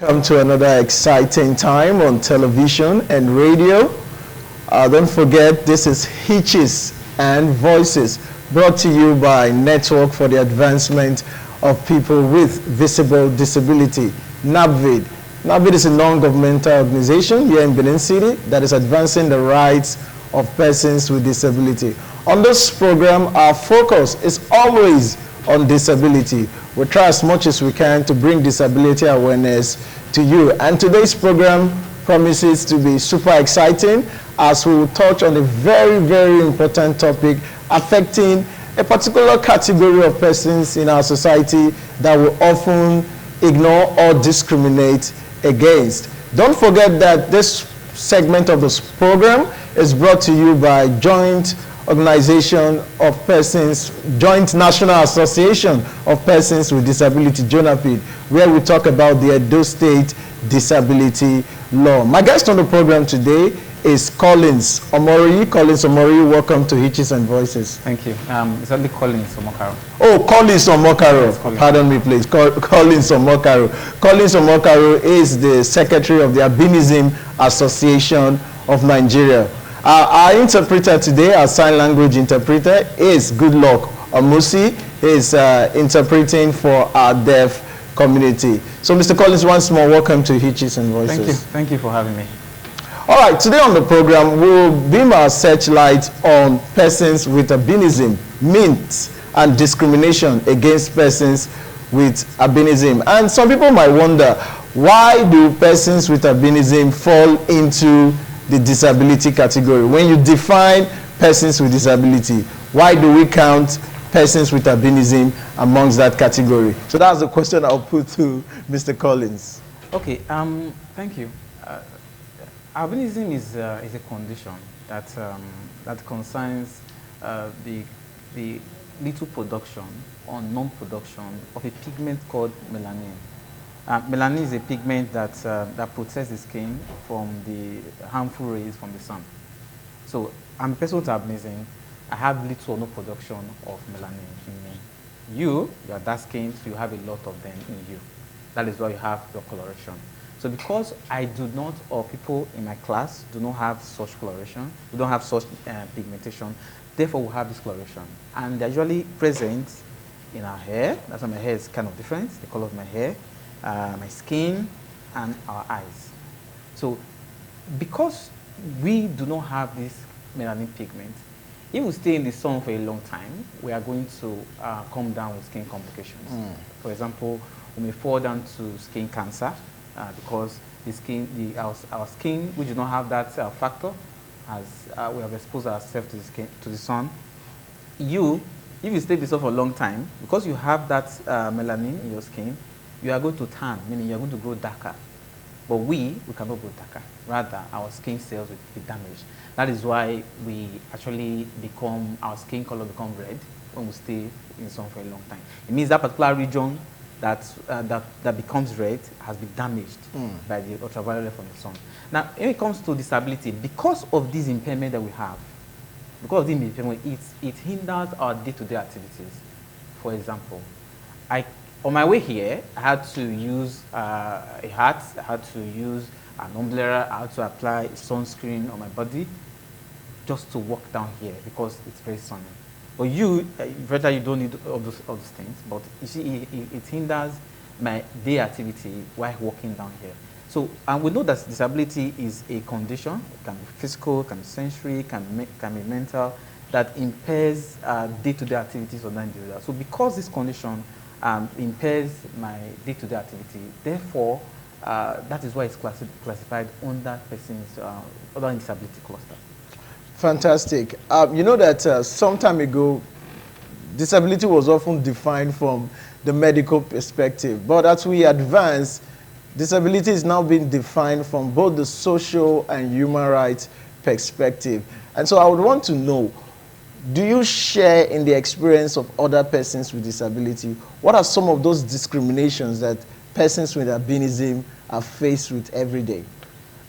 Come to another exciting time on television and radio. Don't forget, this is Hitches and Voices, brought to you by Network for the Advancement of People with Visible Disability, NABVID. NABVID is a non-governmental organization here in Benin City that is advancing the rights of persons with disability. On this program, our focus is always on disability. We try as much as we can to bring disability awareness to you. And today's program promises to be super exciting as we will touch on a very, very important topic affecting a particular category of persons in our society that we often ignore or discriminate against. Don't forget that this segment of this program is brought to you by Joint Organization of Persons, Joint National Association of Persons with Disability, JONAPID, where we talk about the Edo State Disability Law. My guest on the program today is Collins Omori. Collins Omori, welcome to Hitches and Voices. Thank you. It's only Collins Omokaro. Oh, Collins Omokaro. Yes, Collins. Pardon me, please. Collins Omokaro. Collins Omokaro is the Secretary of the Albinism Association of Nigeria. Our interpreter today, our sign language interpreter, is Goodluck Omusi. He is interpreting for our deaf community. So, Mr. Collins, once more, welcome to Hitches and Voices. Thank you. Thank you for having me. All right, today on the program, we'll beam our searchlight on persons with albinism, myths, and discrimination against persons with albinism. And some people might wonder, why do persons with albinism fall into the disability category? When you define persons with disability, why do we count persons with albinism amongst that category? So that's the question I'll put to Mr. Collins. Okay, thank you. Albinism is a condition that that concerns the little production or non-production of a pigment called melanin. Melanin is a pigment that that protects the skin from the harmful rays from the sun. So I'm a person with albinism. I have little or no production of melanin in me. You are dark skinned, so you have a lot of them in you. That is why you have your coloration. So because I do not, or people in my class do not have such coloration, we don't have such pigmentation, therefore we have this coloration. And they're usually present in our hair. That's why my hair is kind of different, the color of my hair, my skin, and our eyes. So because we do not have this melanin pigment, if we stay in the sun for a long time, we are going to come down with skin complications. For example, we may fall down to skin cancer because the skin, our skin, which do not have that factor, as we have exposed ourselves to the sun. If you stay in the sun for a long time, because you have that melanin in your skin, you are going to tan, meaning you are going to grow darker. But we cannot grow darker. Rather, our skin cells will be damaged. That is why we actually our skin color become red when we stay in the sun for a long time. It means that particular region that becomes red has been damaged by the ultraviolet from the sun. Now, when it comes to disability, because of this impairment that we have, because of this impairment, it hinders our day-to-day activities. For example, on my way here, I had to use a hat, I had to use an umbrella, I had to apply sunscreen on my body just to walk down here because it's very sunny. But you don't need all those things, but you see, it hinders my day activity while walking down here. So, and we know that disability is a condition. It can be physical, it can be sensory, can be mental, that impairs day-to-day activities of the individual. So because this condition impairs my day-to-day activity, therefore, that is why it's classified under persons, under disability cluster. Fantastic. You know that some time ago, disability was often defined from the medical perspective. But as we advance, disability is now being defined from both the social and human rights perspective. And so I would want to know, do you share in the experience of other persons with disability? What are some of those discriminations that persons with albinism are faced with every day?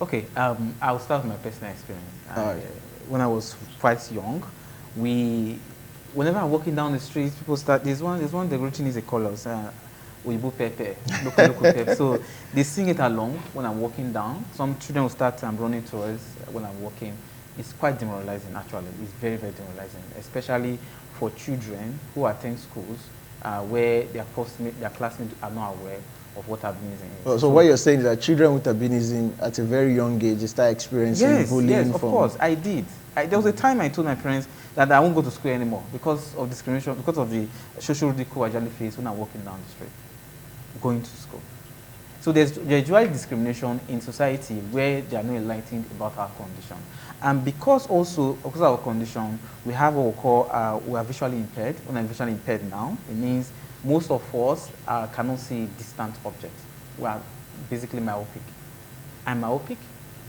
Okay, I'll start with my personal experience. All right. When I was quite young, whenever I'm walking down the street, people start, there's one the routine is a colors. Oyibo Pepe, local Pepe. So they sing it along when I'm walking down. Some children will start running towards when I'm walking. It's quite demoralizing, actually. It's very, very demoralizing, especially for children who attend schools where their classmates are not aware of what albinism is. So what you're saying is that children with albinism at a very young age start experiencing bullying? Yes, of course, I did. There was a time I told my parents that I won't go to school anymore because of discrimination, because of the social ridicule I usually face when I'm walking down the street, going to school. So there's usually discrimination in society where they are not enlightened about our condition. And because of our condition, we have what we call, we are visually impaired. When I'm visually impaired now, it means most of us cannot see distant objects. We are basically myopic. I'm myopic,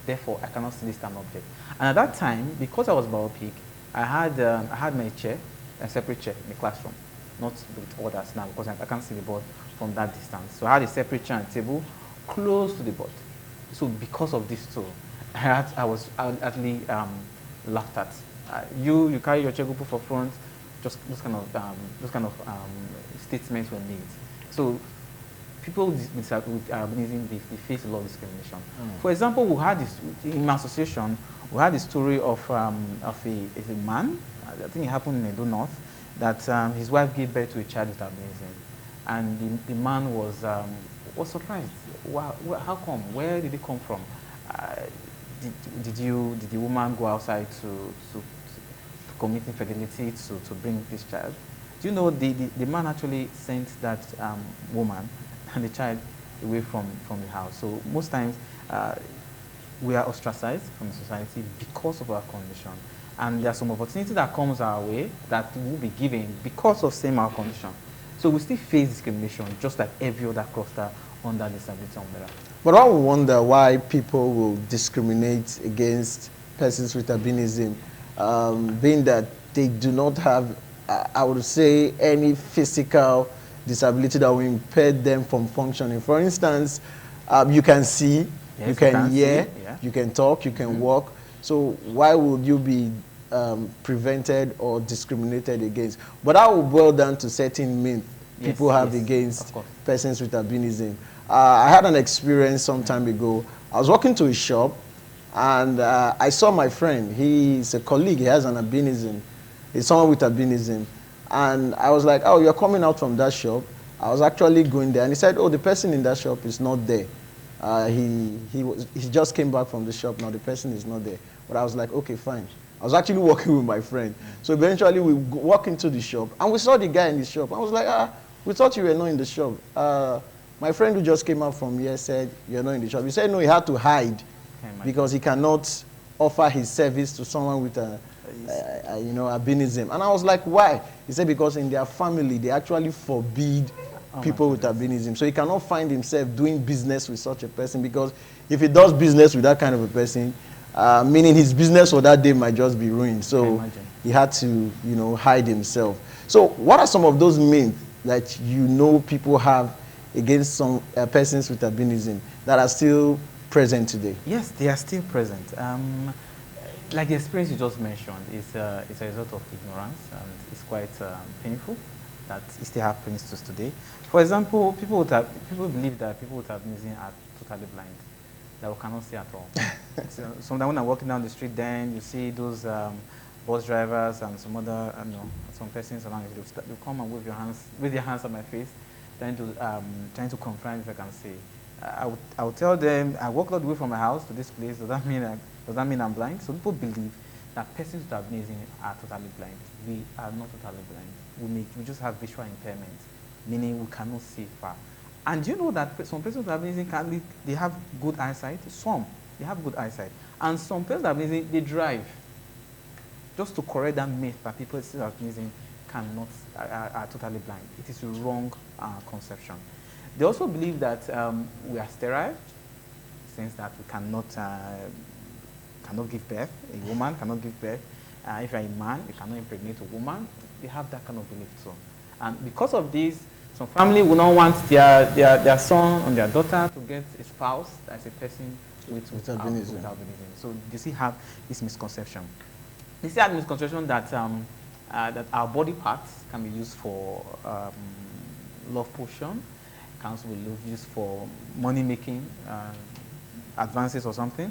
therefore I cannot see distant objects. And at that time, because I was myopic, I had my chair, a separate chair in the classroom, not with others now because I can't see the board from that distance. So I had a separate chair and table close to the board. So because of this too, I was actually laughed at. You carry your chair, go put for front. Just those kind of statements were made. So people with albinism, they face a lot of discrimination. For example, we had this in my association. We had the story of a man. I think it happened in Edo North that his wife gave birth to a child with albinism, and the man was surprised. Wow, how come? Where did it come from? Did the woman go outside to commit infidelity to bring this child? Do you know the man actually sent that woman and the child away from the house? So most times we are ostracized from the society because of our condition. And there are some opportunities that comes our way that will be given because of same our condition. So we still face discrimination just like every other cluster under disability umbrella. But I would wonder why people will discriminate against persons with albinism, being that they do not have, I would say, any physical disability that will impair them from functioning. For instance, you can see, yes, you can hear, yeah, you can talk, you can walk. So why would you be prevented or discriminated against? But that will boil down to certain myths people have against persons with albinism. I had an experience some time ago. I was walking to a shop and I saw my friend. He's a colleague, he has an albinism. He's someone with albinism. And I was like, oh, you're coming out from that shop? I was actually going there. And he said, oh, the person in that shop is not there. He just came back from the shop. Now the person is not there. But I was like, okay, fine. I was actually walking with my friend. So eventually we walked into the shop and we saw the guy in the shop. I was like, we thought you were not in the shop. My friend who just came out from here said, you're not in the shop. He said, no, he had to hide because he cannot offer his service to someone with albinism. And I was like, why? He said, because in their family, they actually forbid people with albinism. So he cannot find himself doing business with such a person, because if he does business with that kind of a person, meaning his business for that day might just be ruined. So he had to, hide himself. So what are some of those myths that people have against some persons with albinism that are still present today? Yes, they are still present. Like the experience you just mentioned, it's a result of ignorance, and it's quite painful that it still happens to us today. For example, people believe that people with albinism are totally blind, that we cannot see at all. So, sometimes when I'm walking down the street, then you see those bus drivers and some other, some persons around you. They come and wave their hands at my face, trying to confirm if I can see. I would tell them, I walked all the way from my house to this place. Does that mean I'm blind? So people believe that persons with albinism are totally blind. We are not totally blind. We just have visual impairment, meaning we cannot see far. And you know that some persons with albinism they have good eyesight. Some they have good eyesight, and some persons with albinism they drive. Just to correct that myth that people with albinism are totally blind. It is a wrong conception. They also believe that we are sterile, since that we cannot give birth. A woman cannot give birth. If you're a man, you cannot impregnate a woman. They have that kind of belief too. And because of this, some family will not want their son or their daughter to get a spouse as a person with albinism. So you see have this misconception. You see have misconception that that our body parts can be used for love potion. council will use for money making advances or something.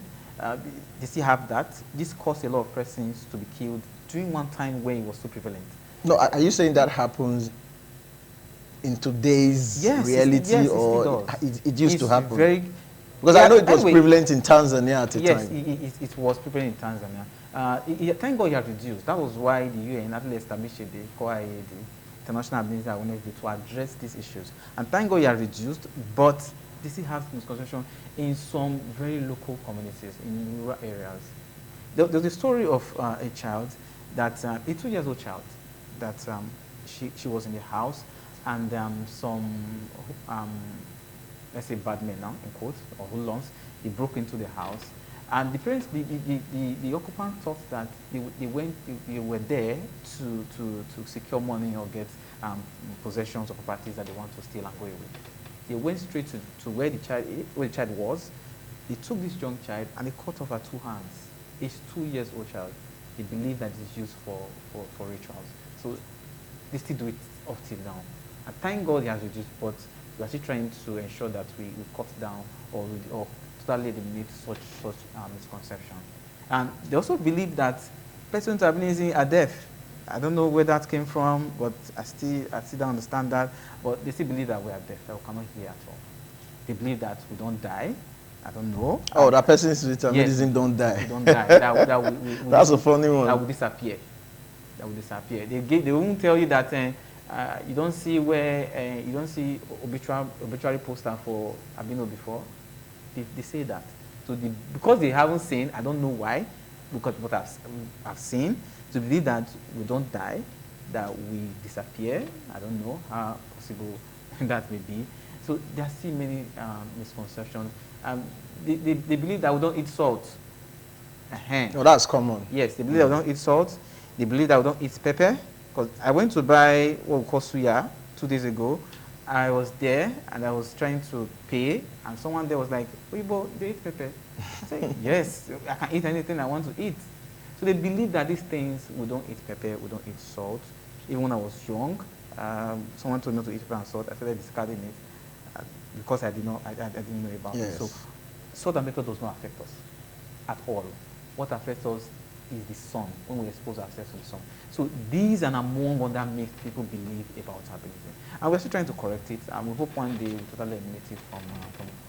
They still have that. This caused a lot of persons to be killed during one time when it was so prevalent. No, are you saying that happens in today's reality, yes, or it used to happen? Because I know it was prevalent in Tanzania at the time. Yes, it was prevalent in Tanzania. Thank God it had reduced. That was why the UN actually established the COIAD, International Albinism Awareness Day, to address these issues. And thank God it had reduced, but they still have misconception in some very local communities, in rural areas. There's a story of a child, that a 2-year-old child, that she was in the house, and let's say bad men now, in quotes, or hoodlums, they broke into the house. And the parents, the occupant thought that they were there to secure money or get possessions or properties that they want to steal and go away. They went straight to where the child was. They took this young child and they cut off her 2 hands. It's 2-year-old child. They believe that it's used for rituals. So they still do it up till now. And thank God it has reduced, but we're actually trying to ensure that we cut down or totally eliminate such misconception. And they also believe that persons with albinism are deaf. I don't know where that came from, but I still don't understand that. But they still believe that we are deaf, that we cannot hear at all. They believe that we don't die. I don't know. Oh, that persons with albinism don't die. We don't die. That's a funny one. That will disappear. That will disappear. They won't tell you that you don't see where you don't see obituary poster for albino before. They say that. So because they haven't seen, I don't know why, because what I've seen, to believe that we don't die, that we disappear. I don't know how possible that may be. So there are still many misconceptions. They believe that we don't eat salt. Oh, that's common. Yes, they believe that we don't eat salt. They believe that we don't eat pepper. Because I went to buy what we call suya 2 days ago. I was there and I was trying to pay, and someone there was like, "Weibo, do you eat pepper?" I said, "Yes, I can eat anything I want to eat." So they believe that these things, we don't eat pepper, we don't eat salt. Even when I was young, someone told me to eat pepper and salt. I started discarding it because I didn't know about it. So salt and pepper does not affect us at all. What affects us is the sun, when we expose ourselves to the sun. So these are among other myths people believe about albinism. And we're still trying to correct it, and we hope one day we'll totally eliminate it from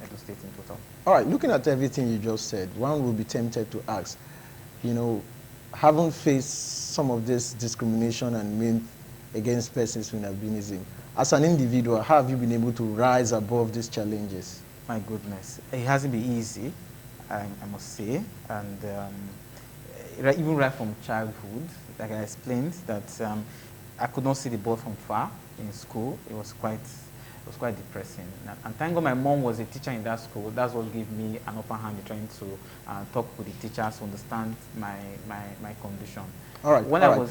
Edo State in total. All right, looking at everything you just said, one will be tempted to ask, having faced some of this discrimination and myth against persons with albinism, as an individual, how have you been able to rise above these challenges? My goodness, it hasn't been easy, I must say, and even right from childhood, like I explained, that I could not see the board from far in school. It was quite depressing. And thank God my mom was a teacher in that school. That's what gave me an upper hand in trying to talk with the teachers to understand my condition. All right. When I was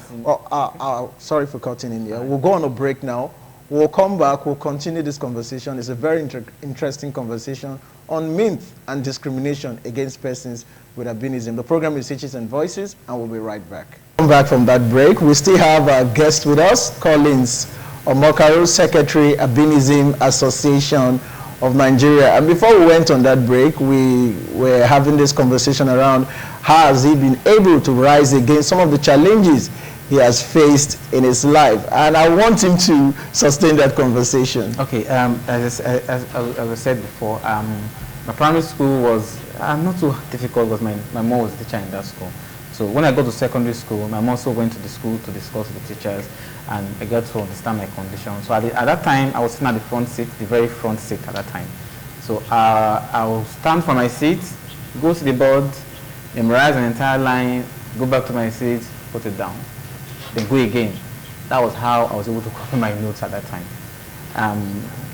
sorry for cutting in here. Right. We'll go on a break now. We'll come back. We'll continue this conversation. It's a very interesting conversation on myth and discrimination against persons with albinism. The program is HITCHES and Voices, and we'll be right back. Come back from that break. We still have our guest with us, Collins Omokaro, Secretary, Albinism Association of Nigeria. And before we went on that break, we were having this conversation around how has he been able to rise against some of the challenges he has faced in his life. And I want him to sustain that conversation. Okay, as I said before, my primary school was not too difficult because my mom was a teacher in that school. So when I got to secondary school, my mom also went to the school to discuss with the teachers, and I got to understand my condition. So at that time, I was sitting at the front seat, the very front seat at that time. So I will stand from my seat, go to the board, memorize an entire line, go back to my seat, put it down, then go again. That was how I was able to copy my notes at that time.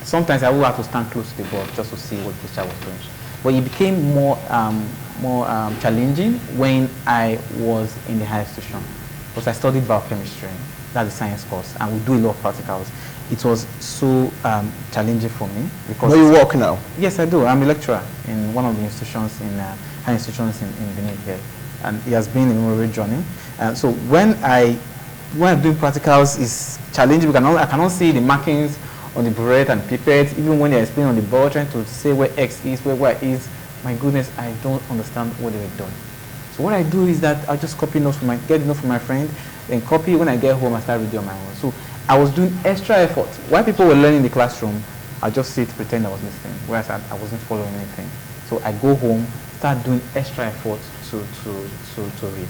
Sometimes I would have to stand close to the board just to see what the teacher was doing. But it became more challenging when I was in the higher institution, because I studied biochemistry, that's a science course, and we do a lot of practicals. It was so challenging for me. Because where you work now? Yes, I do. I'm a lecturer in one of the institutions, high institutions in Benin here, and it has been a memorable journey. So when I'm doing practicals, it's challenging because I cannot see the markings on the bread and pipette, even when they explain on the board, trying to say where X is, where Y is, my goodness, I don't understand what they were doing. So what I do is that I just copy notes from get notes from my friend, then copy. When I get home, I start reading on my own. So I was doing extra effort. While people were learning in the classroom, I just sit, pretend I was listening, whereas I wasn't following anything. So I go home, start doing extra effort to read.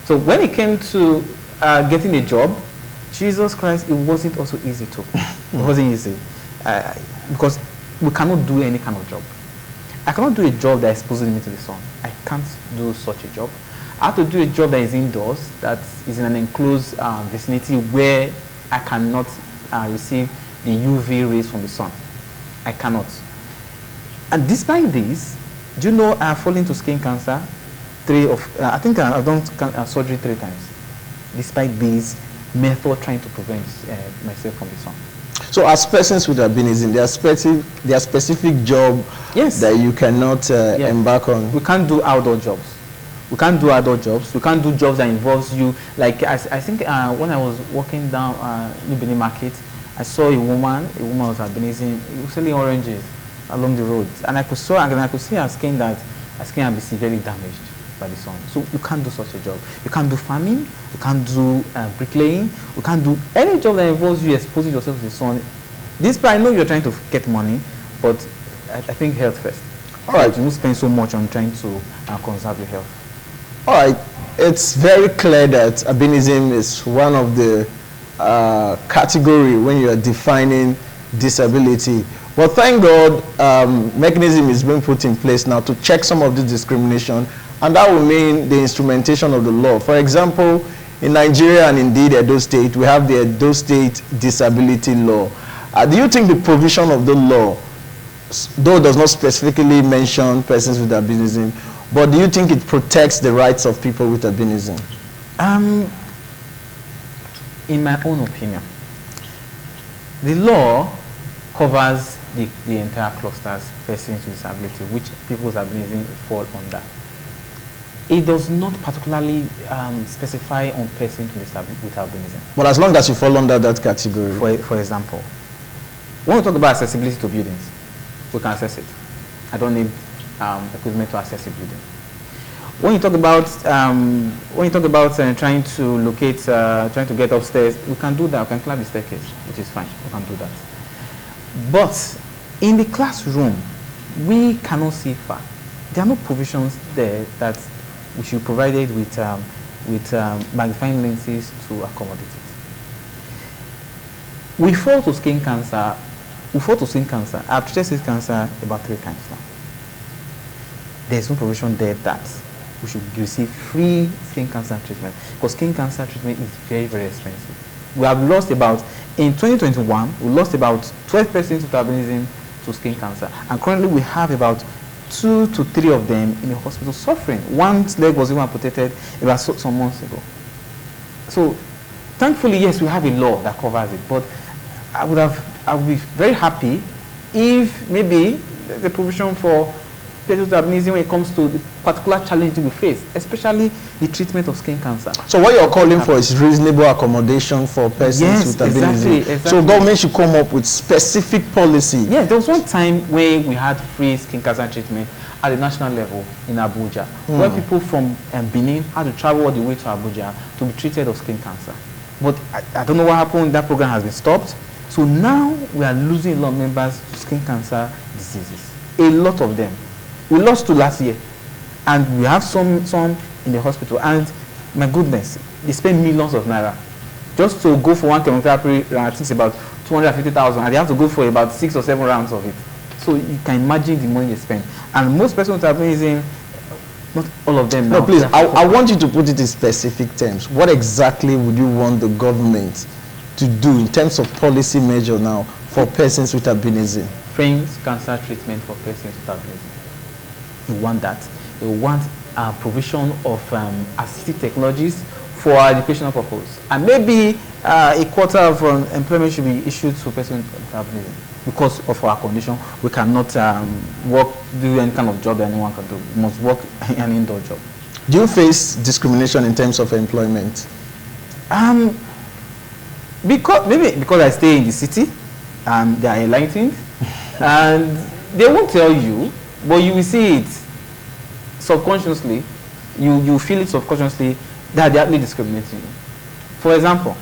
So when it came to getting a job, Jesus Christ, it wasn't also easy too. It wasn't easy because we cannot do any kind of job. I cannot do a job that exposes me to the sun. I can't do such a job. I have to do a job that is indoors, that is in an enclosed vicinity where I cannot receive the UV rays from the sun. I cannot. And despite this, do you know I have fallen to skin cancer? I think I've done surgery 3 times. Despite this method trying to prevent myself from the sun. So as persons with albinism, there are specific job that you cannot embark on. We can't do outdoor jobs. We can't do outdoor jobs. We can't do jobs that involves you. Like I think when I was walking down New Benin Market, I saw a woman with albinism selling oranges along the road, and I could see her skin that her skin had been severely damaged by the sun. So you can't do such a job. You can't do farming. You can't do bricklaying. You can't do any job that involves you exposing yourself to the sun. I know you're trying to get money, but I think health first. All right. You don't spend so much on trying to conserve your health. All right. It's very clear that albinism is one of the category when you are defining disability. But thank God, mechanism is being put in place now to check some of this discrimination, and that will mean the instrumentation of the law. For example, in Nigeria and indeed Edo State, we have the Edo State Disability Law. Do you think the provision of the law, though it does not specifically mention persons with albinism, but do you think it protects the rights of people with albinism? In my own opinion, the law covers the entire clusters, persons with disability, which people with albinism fall under. It does not particularly specify on persons with albinism. But as long as you fall under that category. For example, when we talk about accessibility to buildings, we can access it. I don't need equipment to access a building. When you talk about trying to locate, trying to get upstairs, we can do that. We can climb the staircase, which is fine. We can do that. But in the classroom, we cannot see far. There are no provisions there that we should be provided with magnifying lenses to accommodate it. We fall to skin cancer. I've treated skin cancer about 3 times now. There's no provision there that we should receive free skin cancer treatment, because skin cancer treatment is very, very expensive. We have lost in 2021, we lost about 12 persons with albinism to skin cancer, and currently we have about 2 to 3 of them in the hospital suffering. One's leg was even amputated about some months ago. So thankfully, yes, we have a law that covers it, but I would be very happy if maybe the provision for persons with albinism when it comes to the particular challenge we face, especially the treatment of skin cancer. So what you're calling for is reasonable accommodation for persons with albinism. Exactly. So government should come up with specific policy. Yes, there was one time where we had free skin cancer treatment at the national level in Abuja, where people from Benin had to travel all the way to Abuja to be treated of skin cancer. But I don't know what happened. That program has been stopped. So now we are losing a lot of members to skin cancer diseases. A lot of them. We lost 2 last year, and we have some in the hospital. And my goodness, they spend millions of naira just to go for one chemotherapy. I think it's about 250,000, and they have to go for about 6 or 7 rounds of it. So you can imagine the money they spend. And most persons with albinism, not all of them. No, please, I want you to put it in specific terms. What exactly would you want the government to do in terms of policy measure now for persons with albinism? Free cancer treatment for persons with albinism. You want that. You want provision of assistive technologies for educational purpose. And maybe a quarter of employment should be issued to persons with albinism. Because of our condition, we cannot do any kind of job that anyone can do. We must work an indoor job. Do you face discrimination in terms of employment? Because I stay in the city, and they are enlightened, and they won't tell you, but you will see it subconsciously. You feel it subconsciously that they are actually discriminating you. For example,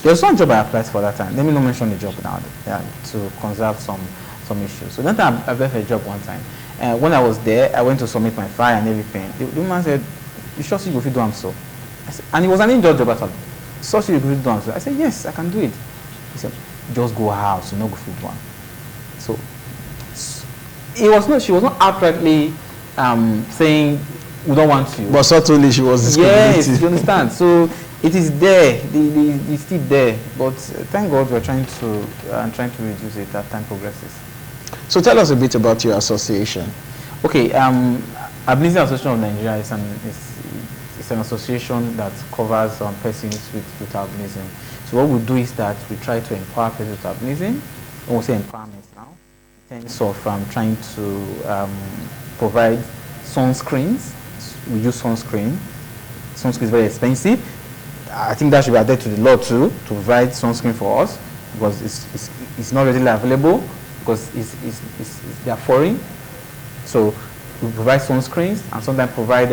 there's one job I applied for that time. Let me not mention the job now, to conserve some issues. So that time I applied for a job one time. And when I was there, I went to submit my file and everything. The woman said, "You sure you go fit do am so?" I said, and it was an indoor job at all. "So you go fit do am so?" I said, "Yes, I can do it." He said, "Just go house, you know, go fit do am." So she was not outrightly saying we don't want you. But certainly she was discriminating. Yes, you understand. So it is there, it's still there. But thank God we're trying to reduce it as time progresses. So tell us a bit about your association. Okay, Albinism Association of Nigeria is an association that covers persons with albinism. So what we do is that we try to empower persons with albinism. When we say empowerment now, in terms of trying to provide sunscreens. We use sunscreen. Sunscreen is very expensive. I think that should be added to the law too, to provide sunscreen for us, because it's not readily available, because they are foreign. So we provide sunscreens and sometimes provide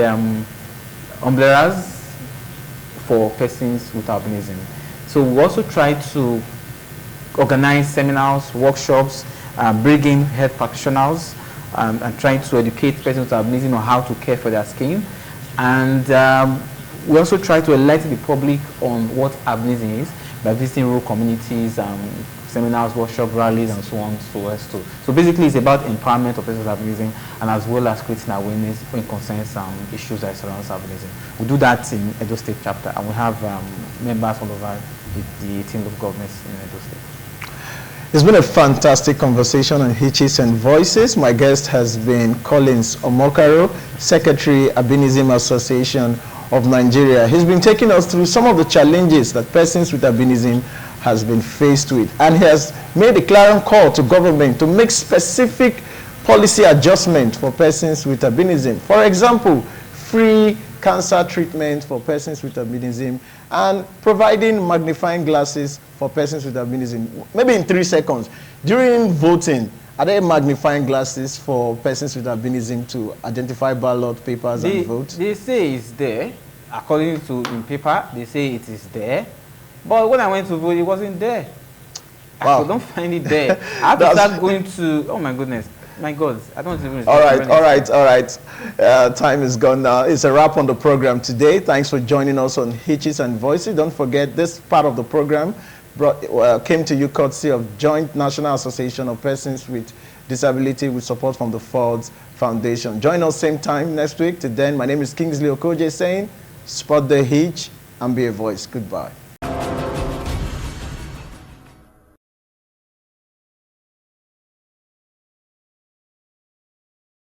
umbrellas for persons with albinism. So we also try to organize seminars, workshops, bring in health practitioners, and trying to educate persons with albinism on how to care for their skin. And we also try to enlighten the public on what albinism is by visiting rural communities, seminars, workshops, rallies, and so on, so basically it's about empowerment of persons with albinism, and as well as creating awareness when it concerns issues that surround albinism. We do that in Edo State chapter, and we have members all over the 18 local governments in Edo State. It's been a fantastic conversation on Hitches and Voices. My guest has been Collins Omokaro, Secretary, Albinism Association of Nigeria. He's been taking us through some of the challenges that persons with albinism has been faced with, and he has made a clarion call to government to make specific policy adjustment for persons with albinism. For example, free cancer treatment for persons with albinism, and providing magnifying glasses for persons with albinism. Maybe in 3 seconds. During voting, are there magnifying glasses for persons with albinism to identify ballot papers and vote? They say it's there. According to in paper, they say it is there. But when I went to vote, it wasn't there. Wow. I couldn't find it there. I had to start going to, oh my goodness. My God, I don't even... All right. Time is gone now. It's a wrap on the program today. Thanks for joining us on Hitches and Voices. Don't forget, this part of the program came to you courtesy of Joint National Association of Persons with Disability with support from the Ford's Foundation. Join us same time next week. Till then, my name is Kingsley Okoje saying, spot the hitch and be a voice. Goodbye.